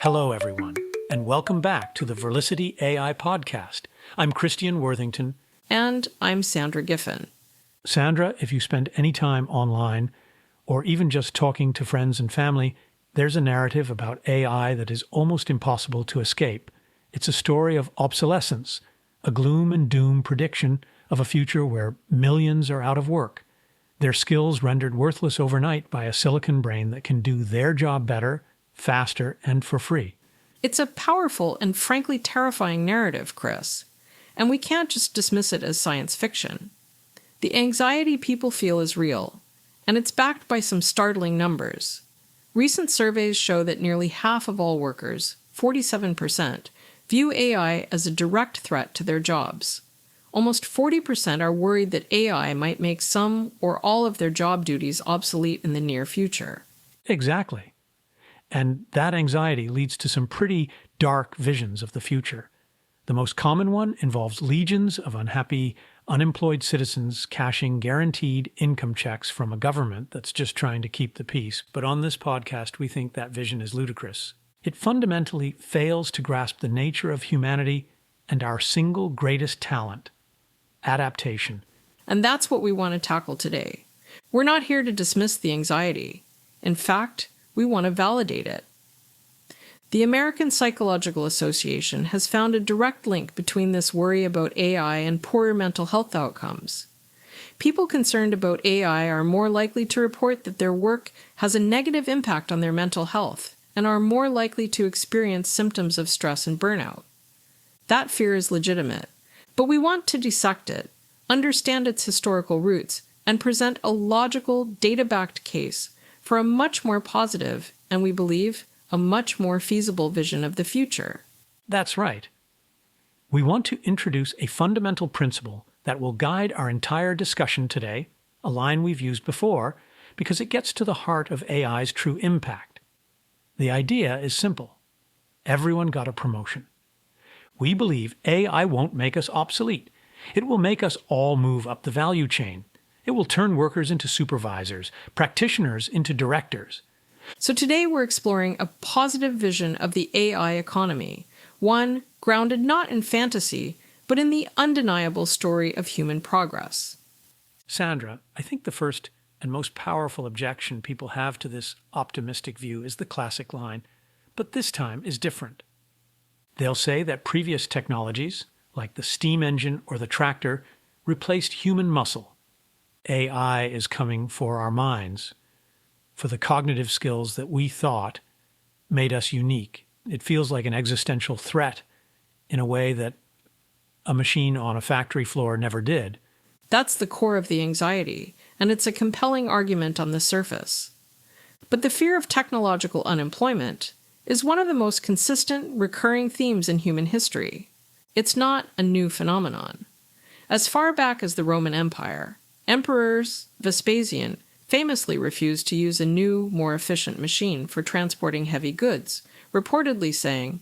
Hello, everyone, and welcome back to the Verlicity AI podcast. I'm Cristian Worthington. And I'm Sandra Giffin. Sandra, if you spend any time online, or even just talking to friends and family, there's a narrative about AI that is almost impossible to escape. It's a story of obsolescence, a gloom and doom prediction of a future where millions are out of work, their skills rendered worthless overnight by a silicon brain that can do their job better, faster, and for free. It's a powerful and frankly terrifying narrative, Chris. And we can't just dismiss it as science fiction. The anxiety people feel is real, and it's backed by some startling numbers. Recent surveys show that nearly half of all workers, 47%, view AI as a direct threat to their jobs. Almost 40% are worried that AI might make some or all of their job duties obsolete in the near future. Exactly. And that anxiety leads to some pretty dark visions of the future. The most common one involves legions of unhappy, unemployed citizens cashing guaranteed income checks from a government that's just trying to keep the peace. But on this podcast, we think that vision is ludicrous. It fundamentally fails to grasp the nature of humanity and our single greatest talent, adaptation. And that's what we want to tackle today. We're not here to dismiss the anxiety. In fact, we want to validate it. The American Psychological Association has found a direct link between this worry about AI and poorer mental health outcomes. People concerned about AI are more likely to report that their work has a negative impact on their mental health and are more likely to experience symptoms of stress and burnout. That fear is legitimate, but we want to dissect it, understand its historical roots, and present a logical, data-backed case for a much more positive, and we believe, a much more feasible vision of the future. That's right. We want to introduce a fundamental principle that will guide our entire discussion today, a line we've used before, because it gets to the heart of AI's true impact. The idea is simple. Everyone got a promotion. We believe AI won't make us obsolete. It will make us all move up the value chain. It will turn workers into supervisors, practitioners into directors. So today we're exploring a positive vision of the AI economy, one grounded not in fantasy, but in the undeniable story of human progress. Sandra, I think the first and most powerful objection people have to this optimistic view is the classic line, but this time is different. They'll say that previous technologies, like the steam engine or the tractor, replaced human muscle. AI is coming for our minds, for the cognitive skills that we thought made us unique. It feels like an existential threat in a way that a machine on a factory floor never did. That's the core of the anxiety, and it's a compelling argument on the surface. But the fear of technological unemployment is one of the most consistent, recurring themes in human history. It's not a new phenomenon. As far back as the Roman Empire, Emperors Vespasian famously refused to use a new, more efficient machine for transporting heavy goods, reportedly saying,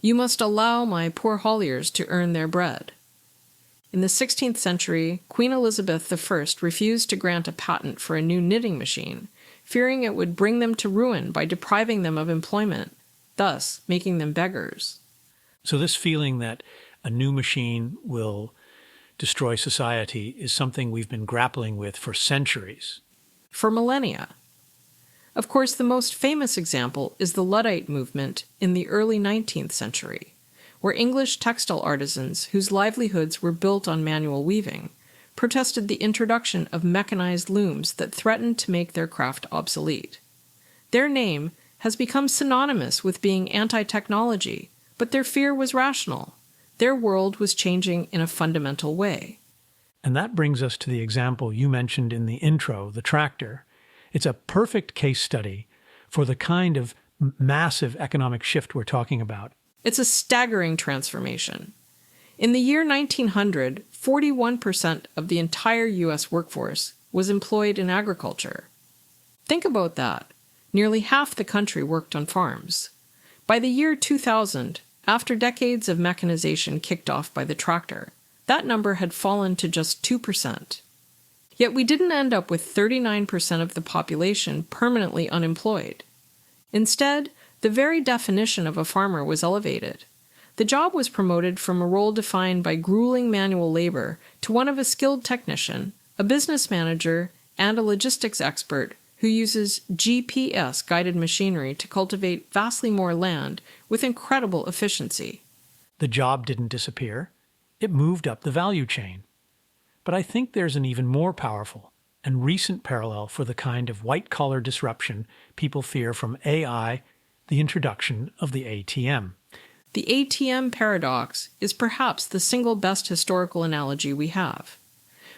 "You must allow my poor hauliers to earn their bread." In the 16th century, Queen Elizabeth I refused to grant a patent for a new knitting machine, fearing it would bring them to ruin by depriving them of employment, thus making them beggars. So this feeling that a new machine will destroy society is something we've been grappling with for centuries. For millennia. Of course, the most famous example is the Luddite movement in the early 19th century, where English textile artisans whose livelihoods were built on manual weaving protested the introduction of mechanized looms that threatened to make their craft obsolete. Their name has become synonymous with being anti-technology, but their fear was rational. Their world was changing in a fundamental way. And that brings us to the example you mentioned in the intro, the tractor. It's a perfect case study for the kind of massive economic shift we're talking about. It's a staggering transformation. In the year 1900, 41% of the entire U.S. workforce was employed in agriculture. Think about that. Nearly half the country worked on farms. By the year 2000, after decades of mechanization kicked off by the tractor, that number had fallen to just 2%. Yet we didn't end up with 39% of the population permanently unemployed. Instead, The very definition of a farmer was elevated. The job was promoted from a role defined by grueling manual labor to one of a skilled technician, a business manager, and a logistics expert who uses GPS-guided machinery to cultivate vastly more land with incredible efficiency. The job didn't disappear. It moved up the value chain. But I think there's an even more powerful and recent parallel for the kind of white-collar disruption people fear from AI, the introduction of the ATM. The ATM paradox is perhaps the single best historical analogy we have.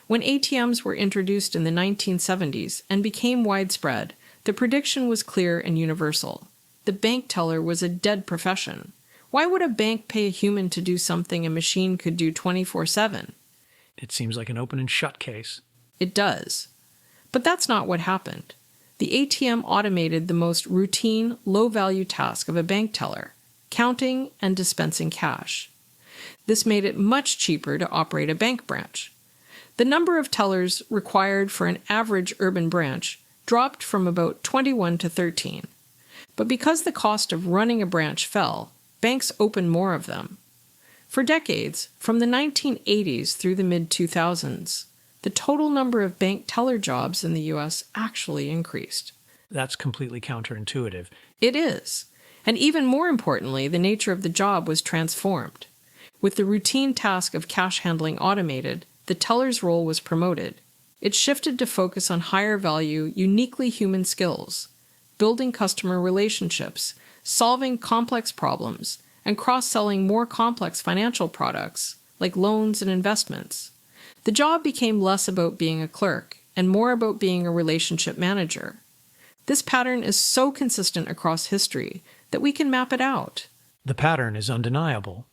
When ATMs were introduced in the 1970s and became widespread, the prediction was clear and universal. The bank teller was a dead profession. Why would a bank pay a human to do something a machine could do 24/7? It seems like an open and shut case. It does. But that's not what happened. The ATM automated the most routine, low-value task of a bank teller, counting and dispensing cash. This made it much cheaper to operate a bank branch. The number of tellers required for an average urban branch dropped from about 21 to 13. But because the cost of running a branch fell, banks opened more of them. For decades, from the 1980s through the mid-2000s, the total number of bank teller jobs in the U.S. actually increased. That's completely counterintuitive. It is. And even more importantly, the nature of the job was transformed. With the routine task of cash handling automated, the teller's role was promoted. It shifted to focus on higher value, uniquely human skills, building customer relationships, solving complex problems, and cross-selling more complex financial products like loans and investments. The job became less about being a clerk and more about being a relationship manager. This pattern is so consistent across history that we can map it out. The pattern is undeniable.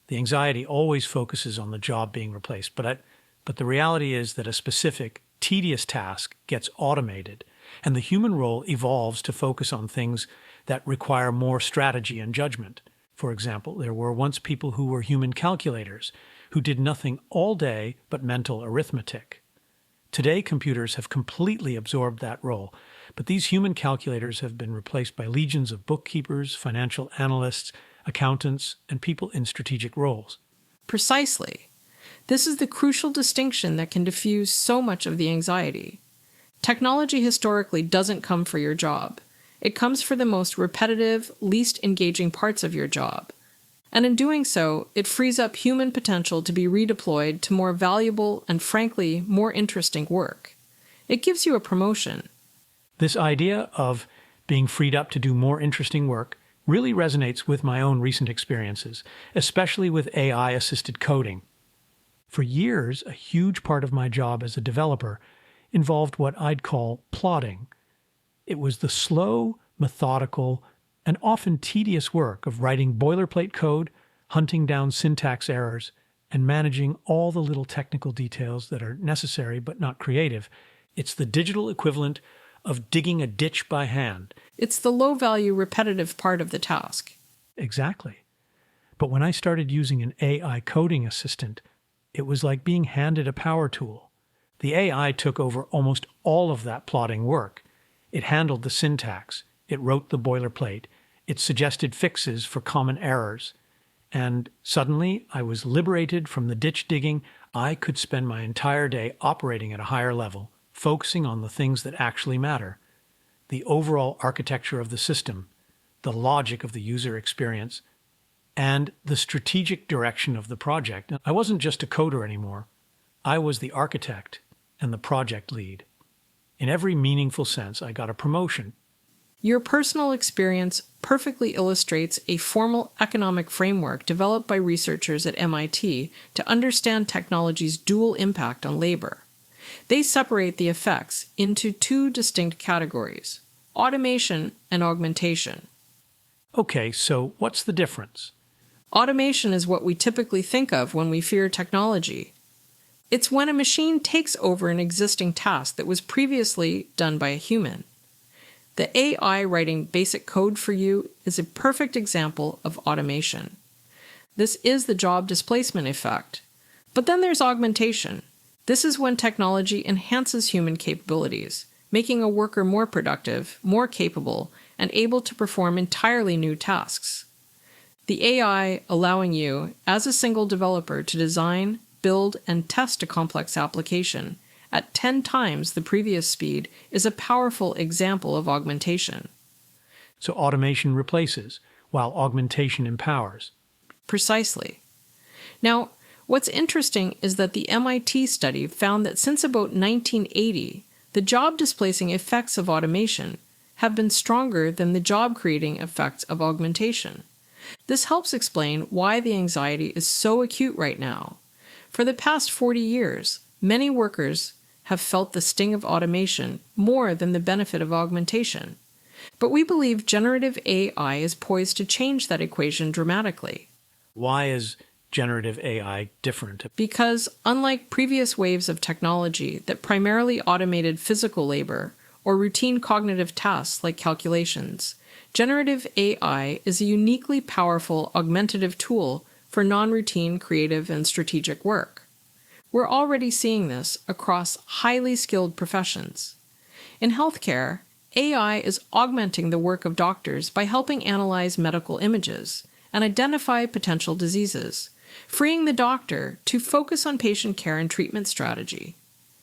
The anxiety always focuses on the job being replaced, but the reality is that a specific, tedious task gets automated, and the human role evolves to focus on things that require more strategy and judgment. For example, there were once people who were human calculators, who did nothing all day but mental arithmetic. Today, computers have completely absorbed that role, but these human calculators have been replaced by legions of bookkeepers, financial analysts, accountants, and people in strategic roles. Precisely. This is the crucial distinction that can diffuse so much of the anxiety. Technology historically doesn't come for your job. It comes for the most repetitive, least engaging parts of your job. And in doing so, it frees up human potential to be redeployed to more valuable and, frankly, more interesting work. It gives you a promotion. This idea of being freed up to do more interesting work really resonates with my own recent experiences, especially with AI-assisted coding. For years, a huge part of my job as a developer involved what I'd call plodding. It was the slow, methodical, and often tedious work of writing boilerplate code, hunting down syntax errors, and managing all the little technical details that are necessary but not creative. It's the digital equivalent of digging a ditch by hand. It's the low-value, repetitive part of the task. Exactly. But when I started using an AI coding assistant, it was like being handed a power tool. The AI took over almost all of that plodding work. It handled the syntax. It wrote the boilerplate. It suggested fixes for common errors. And suddenly, I was liberated from the ditch digging. I could spend my entire day operating at a higher level, focusing on the things that actually matter. The overall architecture of the system, the logic of the user experience, and the strategic direction of the project. I wasn't just a coder anymore. I was the architect and the project lead. In every meaningful sense, I got a promotion. Your personal experience perfectly illustrates a formal economic framework developed by researchers at MIT to understand technology's dual impact on labor. They separate the effects into two distinct categories: automation and augmentation. Okay, so what's the difference? Automation is what we typically think of when we fear technology. It's when a machine takes over an existing task that was previously done by a human. The AI writing basic code for you is a perfect example of automation. This is the job displacement effect. But then there's augmentation. This is when technology enhances human capabilities, making a worker more productive, more capable, and able to perform entirely new tasks. The AI allowing you, as a single developer, to design, build, and test a complex application at 10 times the previous speed is a powerful example of augmentation. So automation replaces, while augmentation empowers. Precisely. Now, what's interesting is that the MIT study found that since about 1980, the job-displacing effects of automation have been stronger than the job-creating effects of augmentation. This helps explain why the anxiety is so acute right now. For the past 40 years, many workers have felt the sting of automation more than the benefit of augmentation. But we believe generative AI is poised to change that equation dramatically. Why is generative AI different? Because, unlike previous waves of technology that primarily automated physical labor or routine cognitive tasks like calculations, generative AI is a uniquely powerful augmentative tool for non-routine creative and strategic work. We're already seeing this across highly skilled professions. In healthcare, AI is augmenting the work of doctors by helping analyze medical images and identify potential diseases, freeing the doctor to focus on patient care and treatment strategy.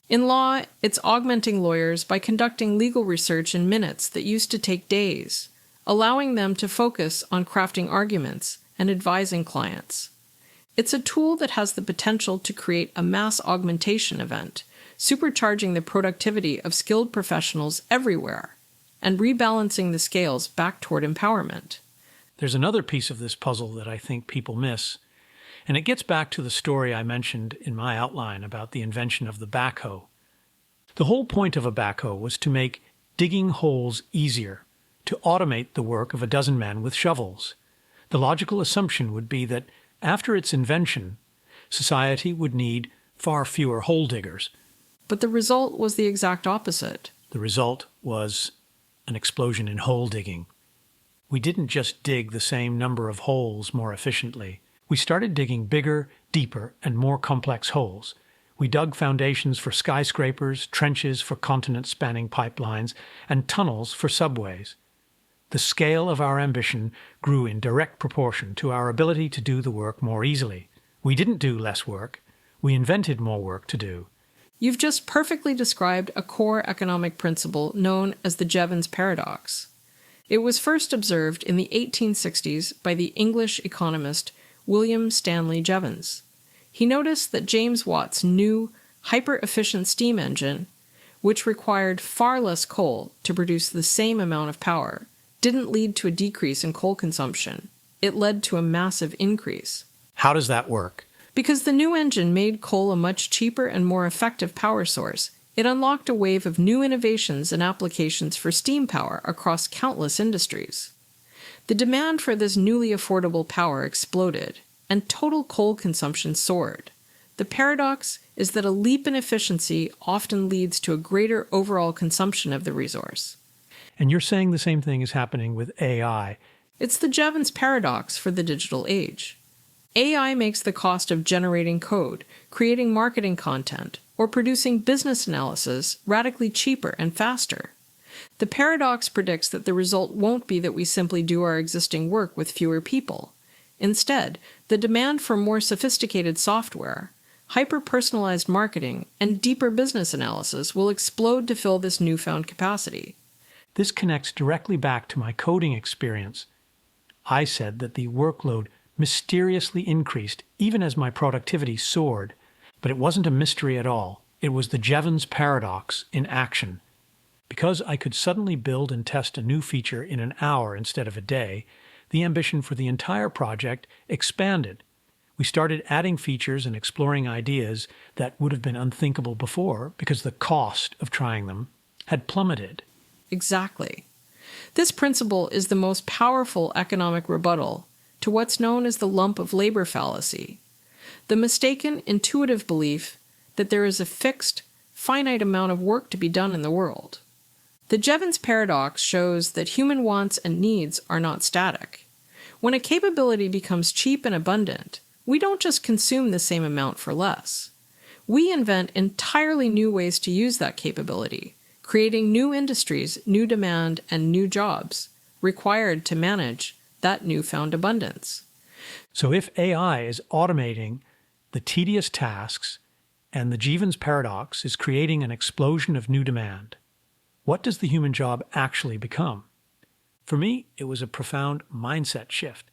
In law, it's augmenting lawyers by conducting legal research in minutes that used to take days, allowing them to focus on crafting arguments and advising clients. It's a tool that has the potential to create a mass augmentation event, supercharging the productivity of skilled professionals everywhere and rebalancing the scales back toward empowerment. There's another piece of this puzzle that I think people miss, and it gets back to the story I mentioned in my outline about the invention of the backhoe. The whole point of a backhoe was to make digging holes easier, to automate the work of a dozen men with shovels. The logical assumption would be that after its invention, society would need far fewer hole diggers. But the result was the exact opposite. The result was an explosion in hole digging. We didn't just dig the same number of holes more efficiently. We started digging bigger, deeper, and more complex holes. We dug foundations for skyscrapers, trenches for continent-spanning pipelines, and tunnels for subways. The scale of our ambition grew in direct proportion to our ability to do the work more easily. We didn't do less work. We invented more work to do. You've just perfectly described a core economic principle known as the Giffin paradox. It was first observed in the 1860s by the English economist William Stanley Jevons. He noticed that James Watt's new, hyper-efficient steam engine, which required far less coal to produce the same amount of power, didn't lead to a decrease in coal consumption. It led to a massive increase. How does that work? Because the new engine made coal a much cheaper and more effective power source, it unlocked a wave of new innovations and applications for steam power across countless industries. The demand for this newly affordable power exploded, and total coal consumption soared. The paradox is that a leap in efficiency often leads to a greater overall consumption of the resource. And you're saying the same thing is happening with AI. It's the Giffin paradox for the digital age. AI makes the cost of generating code, creating marketing content, or producing business analysis radically cheaper and faster. The paradox predicts that the result won't be that we simply do our existing work with fewer people. Instead, the demand for more sophisticated software, hyper-personalized marketing, and deeper business analysis will explode to fill this newfound capacity. This connects directly back to my coding experience. I said that the workload mysteriously increased even as my productivity soared, but it wasn't a mystery at all. It was the Giffin paradox in action. Because I could suddenly build and test a new feature in an hour instead of a day, the ambition for the entire project expanded. We started adding features and exploring ideas that would have been unthinkable before because the cost of trying them had plummeted. Exactly. This principle is the most powerful economic rebuttal to what's known as the lump of labor fallacy, the mistaken intuitive belief that there is a fixed, finite amount of work to be done in the world. The Giffin paradox shows that human wants and needs are not static. When a capability becomes cheap and abundant, we don't just consume the same amount for less. We invent entirely new ways to use that capability, creating new industries, new demand, and new jobs, required to manage that newfound abundance. So if AI is automating the tedious tasks and the Giffin paradox is creating an explosion of new demand, what does the human job actually become? For me, it was a profound mindset shift.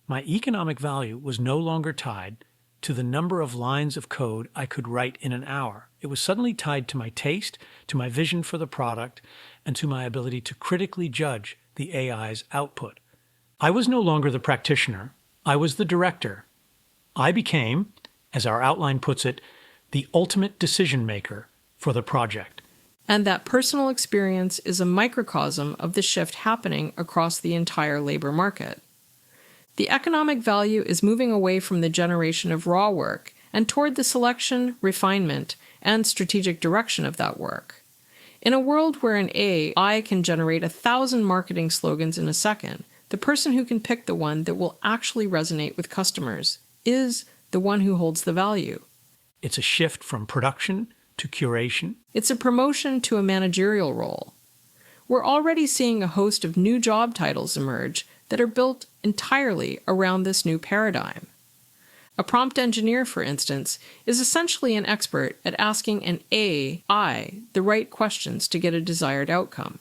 My economic value was no longer tied to the number of lines of code I could write in an hour. It was suddenly tied to my taste, to my vision for the product, and to my ability to critically judge the AI's output. I was no longer the practitioner. I was the director. I became, as our outline puts it, the ultimate decision maker for the project. And that personal experience is a microcosm of the shift happening across the entire labor market. The economic value is moving away from the generation of raw work and toward the selection, refinement, and strategic direction of that work. In a world where an AI can generate 1,000 marketing slogans in a second, the person who can pick the one that will actually resonate with customers is the one who holds the value. It's a shift from production to curation. It's a promotion to a managerial role. We're already seeing a host of new job titles emerge that are built entirely around this new paradigm. A prompt engineer, for instance, is essentially an expert at asking an AI the right questions to get a desired outcome.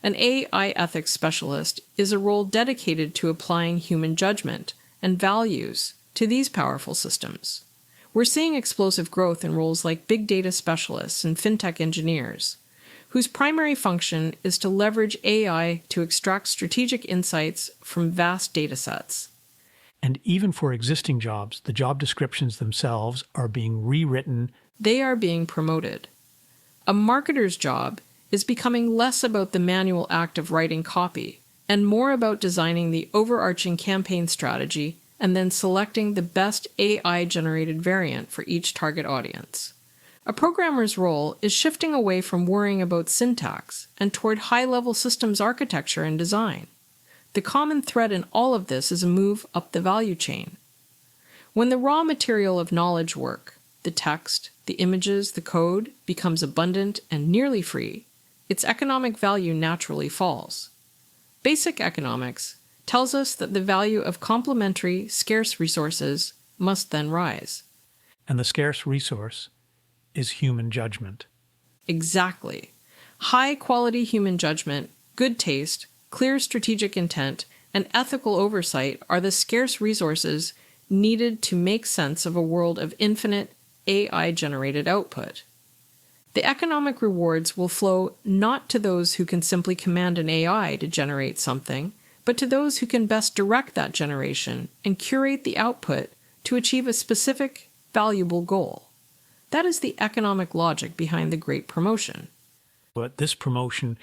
An AI ethics specialist is a role dedicated to applying human judgment and values to these powerful systems. We're seeing explosive growth in roles like big data specialists and fintech engineers, whose primary function is to leverage AI to extract strategic insights from vast data sets. And even for existing jobs, the job descriptions themselves are being rewritten. They are being promoted. A marketer's job is becoming less about the manual act of writing copy and more about designing the overarching campaign strategy and then selecting the best AI-generated variant for each target audience. A programmer's role is shifting away from worrying about syntax and toward high-level systems architecture and design. The common thread in all of this is a move up the value chain. When the raw material of knowledge work, the text, the images, the code, becomes abundant and nearly free, its economic value naturally falls. Basic economics tells us that the value of complementary, scarce resources must then rise. And the scarce resource is human judgment. Exactly. High-quality human judgment, good taste, clear strategic intent, and ethical oversight are the scarce resources needed to make sense of a world of infinite AI-generated output. The economic rewards will flow not to those who can simply command an AI to generate something, but to those who can best direct that generation and curate the output to achieve a specific, valuable goal. That is the economic logic behind the Great Promotion. But this promotion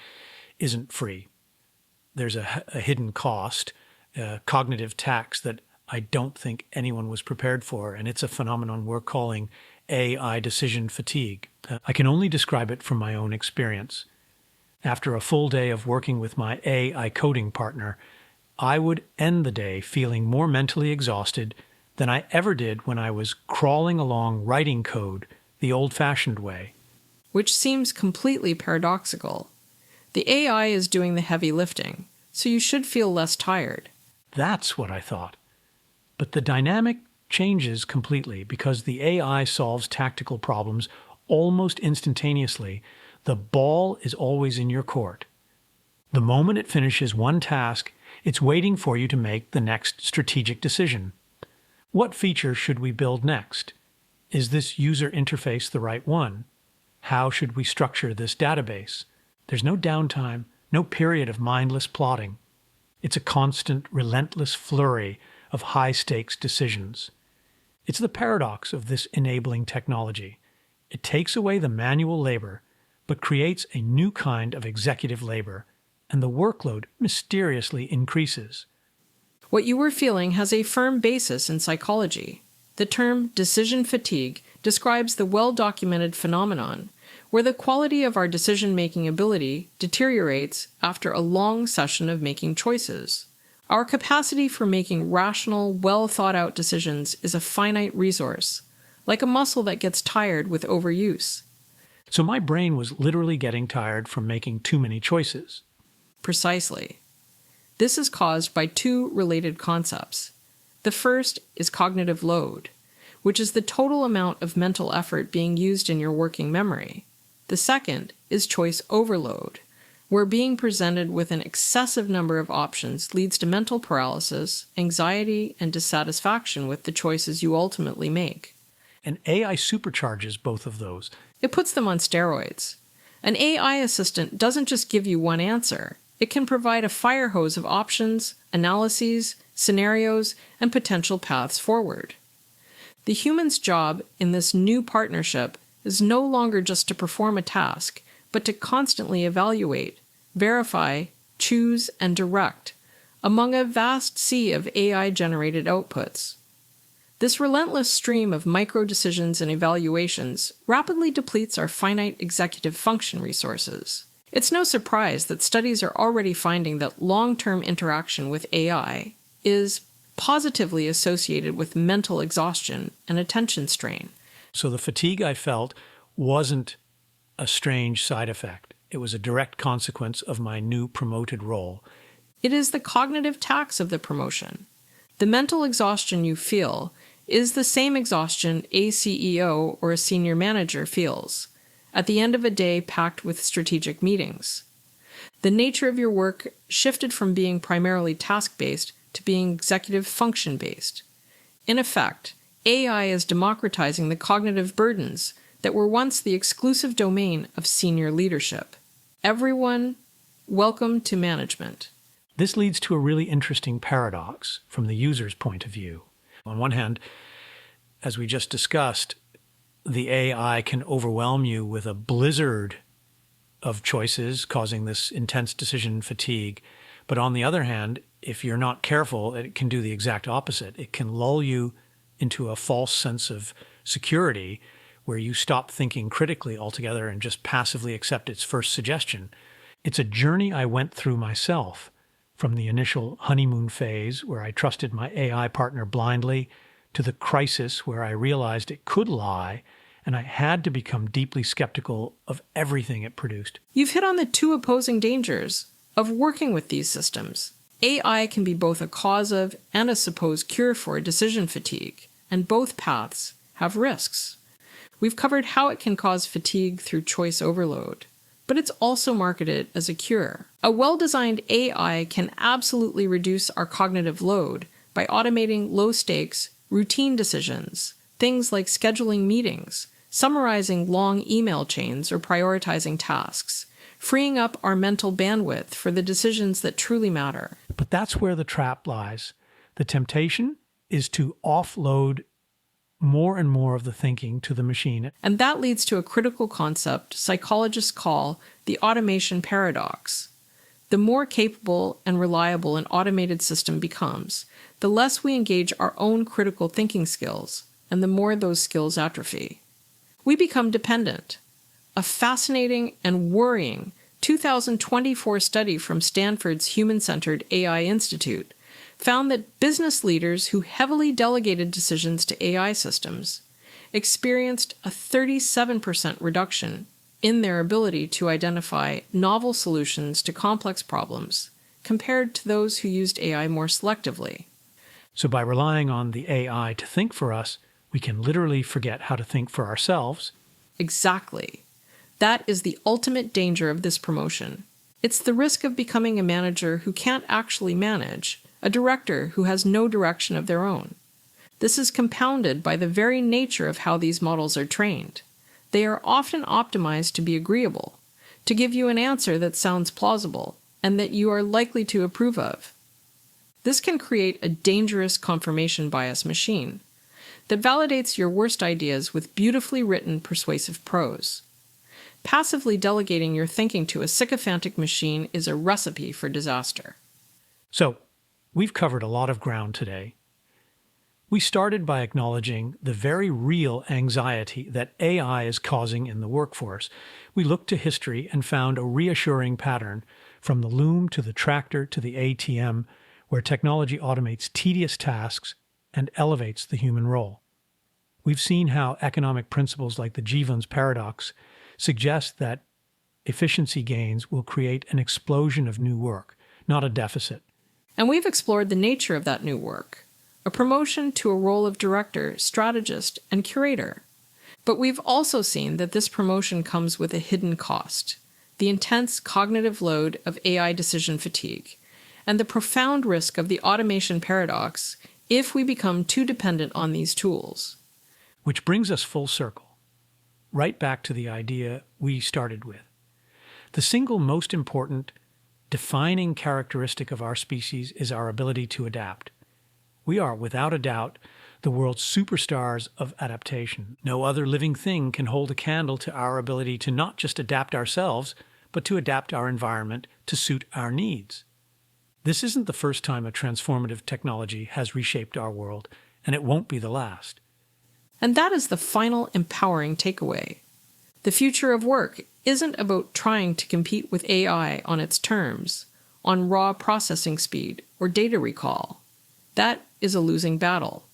isn't free. There's a hidden cost, a cognitive tax that I don't think anyone was prepared for, and it's a phenomenon we're calling AI decision fatigue. I can only describe it from my own experience. After a full day of working with my AI coding partner, I would end the day feeling more mentally exhausted than I ever did when I was crawling along writing code the old-fashioned way. Which seems completely paradoxical. The AI is doing the heavy lifting, so you should feel less tired. That's what I thought. But the dynamic changes completely because the AI solves tactical problems almost instantaneously. The ball is always in your court. The moment it finishes one task, it's waiting for you to make the next strategic decision. What feature should we build next? Is this user interface the right one? How should we structure this database? There's no downtime, no period of mindless plotting. It's a constant, relentless flurry of high-stakes decisions. It's the paradox of this enabling technology. It takes away the manual labor, but creates a new kind of executive labor, and the workload mysteriously increases. What you were feeling has a firm basis in psychology. The term decision fatigue describes the well-documented phenomenon where the quality of our decision-making ability deteriorates after a long session of making choices. Our capacity for making rational, well-thought-out decisions is a finite resource, like a muscle that gets tired with overuse. So my brain was literally getting tired from making too many choices. Precisely. This is caused by two related concepts. The first is cognitive load, which is the total amount of mental effort being used in your working memory. The second is choice overload, where being presented with an excessive number of options leads to mental paralysis, anxiety, and dissatisfaction with the choices you ultimately make. And AI supercharges both of those. It puts them on steroids. An AI assistant doesn't just give you one answer. It can provide a fire hose of options, analyses, scenarios, and potential paths forward. The human's job in this new partnership is no longer just to perform a task, but to constantly evaluate, verify, choose, and direct among a vast sea of AI-generated outputs. This relentless stream of micro-decisions and evaluations rapidly depletes our finite executive function resources. It's no surprise that studies are already finding that long-term interaction with AI is positively associated with mental exhaustion and attention strain. So the fatigue I felt wasn't a strange side effect. It was a direct consequence of my new promoted role. It is the cognitive tax of the promotion. The mental exhaustion you feel is the same exhaustion a CEO or a senior manager feels at the end of a day packed with strategic meetings. The nature of your work shifted from being primarily task-based to being executive function-based. In effect, AI is democratizing the cognitive burdens that were once the exclusive domain of senior leadership. Everyone, welcome to management. This leads to a really interesting paradox from the user's point of view. On one hand, as we just discussed, the AI can overwhelm you with a blizzard of choices, causing this intense decision fatigue. But on the other hand, if you're not careful, it can do the exact opposite. It can lull you into a false sense of security where you stop thinking critically altogether and just passively accept its first suggestion. It's a journey I went through myself, from the initial honeymoon phase where I trusted my AI partner blindly to the crisis where I realized it could lie and I had to become deeply skeptical of everything it produced. You've hit on the two opposing dangers of working with these systems. AI can be both a cause of and a supposed cure for decision fatigue, and both paths have risks. We've covered how it can cause fatigue through choice overload, but it's also marketed as a cure. A well-designed AI can absolutely reduce our cognitive load by automating low-stakes, routine decisions, things like scheduling meetings, summarizing long email chains, or prioritizing tasks, freeing up our mental bandwidth for the decisions that truly matter. But that's where the trap lies. The temptation is to offload more and more of the thinking to the machine. And that leads to a critical concept psychologists call the automation paradox. The more capable and reliable an automated system becomes, the less we engage our own critical thinking skills, and the more those skills atrophy. We become dependent. A fascinating and worrying 2024 study from Stanford's Human-Centered AI Institute found that business leaders who heavily delegated decisions to AI systems experienced a 37% reduction in their ability to identify novel solutions to complex problems compared to those who used AI more selectively. So by relying on the AI to think for us, we can literally forget how to think for ourselves. Exactly. That is the ultimate danger of this promotion. It's the risk of becoming a manager who can't actually manage, a director who has no direction of their own. This is compounded by the very nature of how these models are trained. They are often optimized to be agreeable, to give you an answer that sounds plausible and that you are likely to approve of. This can create a dangerous confirmation bias machine that validates your worst ideas with beautifully written persuasive prose. Passively delegating your thinking to a sycophantic machine is a recipe for disaster. So, we've covered a lot of ground today. We started by acknowledging the very real anxiety that AI is causing in the workforce. We looked to history and found a reassuring pattern from the loom to the tractor to the ATM, where technology automates tedious tasks and elevates the human role. We've seen how economic principles like the Giffin's paradox suggest that efficiency gains will create an explosion of new work, not a deficit. And we've explored the nature of that new work, a promotion to a role of director, strategist, and curator. But we've also seen that this promotion comes with a hidden cost, the intense cognitive load of AI decision fatigue, and the profound risk of the automation paradox if we become too dependent on these tools. Which brings us full circle, right back to the idea we started with. The single most important defining characteristic of our species is our ability to adapt. We are, without a doubt, the world's superstars of adaptation. No other living thing can hold a candle to our ability to not just adapt ourselves, but to adapt our environment to suit our needs. This isn't the first time a transformative technology has reshaped our world, and it won't be the last. And that is the final empowering takeaway. The future of work isn't about trying to compete with AI on its terms, on raw processing speed or data recall. That is a losing battle.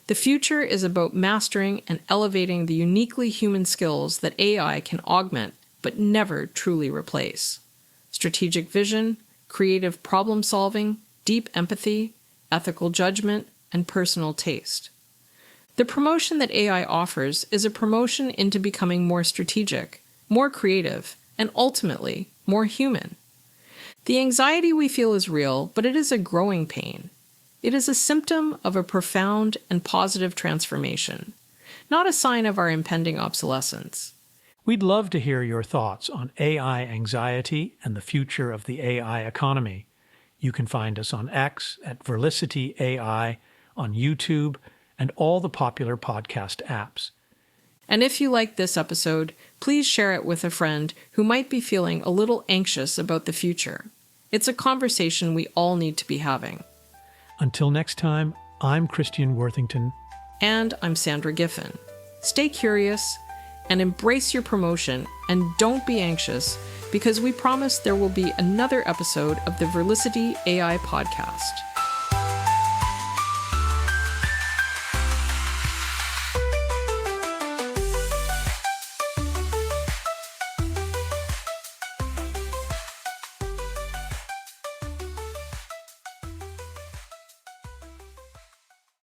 The future is about mastering and elevating the uniquely human skills that AI can augment but never truly replace. Strategic vision, creative problem solving, deep empathy, ethical judgment, and personal taste. The promotion that AI offers is a promotion into becoming more strategic, more creative, and ultimately more human. The anxiety we feel is real, but it is a growing pain. It is a symptom of a profound and positive transformation, not a sign of our impending obsolescence. We'd love to hear your thoughts on AI anxiety and the future of the AI economy. You can find us on X at Verlicity AI, on YouTube, and all the popular podcast apps. And if you like this episode, please share it with a friend who might be feeling a little anxious about the future. It's a conversation we all need to be having. Until next time, I'm Cristian Worthington. And I'm Sandra Giffin. Stay curious and embrace your promotion, and don't be anxious, because we promise there will be another episode of the Verlicity AI podcast.